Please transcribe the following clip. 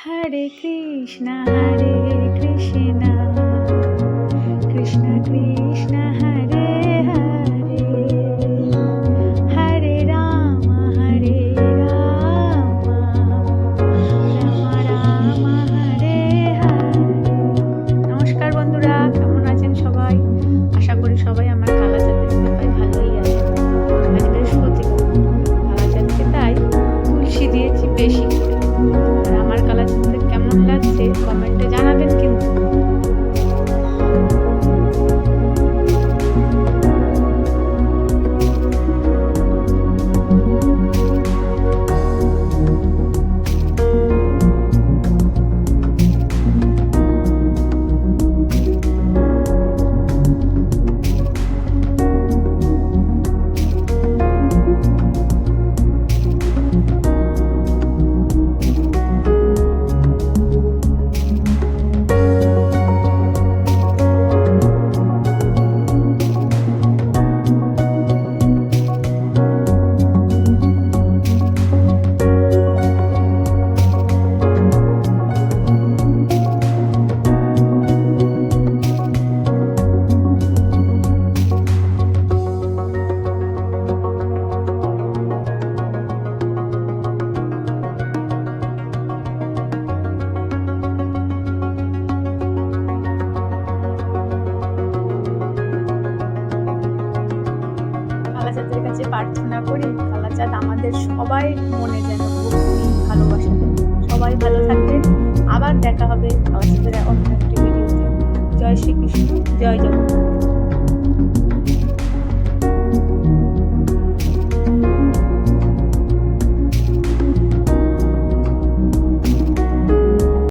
हरे कृष्णा कृष्ण कृष्ण हरे हरे हरे राम राम राम हरे हरे। নমস্কার বন্ধুরা, কেমন আছেন সবাই? আশা করি সবাই আমার কালাচাঁদের কৃপায় ভালোই আছে। আজ বৃহস্পতিবার, কালাচাঁদকে তাই তুলসী দিয়েছি বেশি করে। আর আমার কালাচাঁদকে কেমন লাগছে কমেন্টে জানাবেন কিন্তু। কালাচাঁদের কাছে প্রার্থনা করি কালাচাঁদ আমাদের সবাই মনে যেন ভালোবাসা দেয়। সবাই ভালো থাকবেন। আবার দেখা হবে কালাচাঁদের অন্য একটি ভিডিওতে। জয় শ্রীকৃষ্ণ, জয় জগন্নাথ।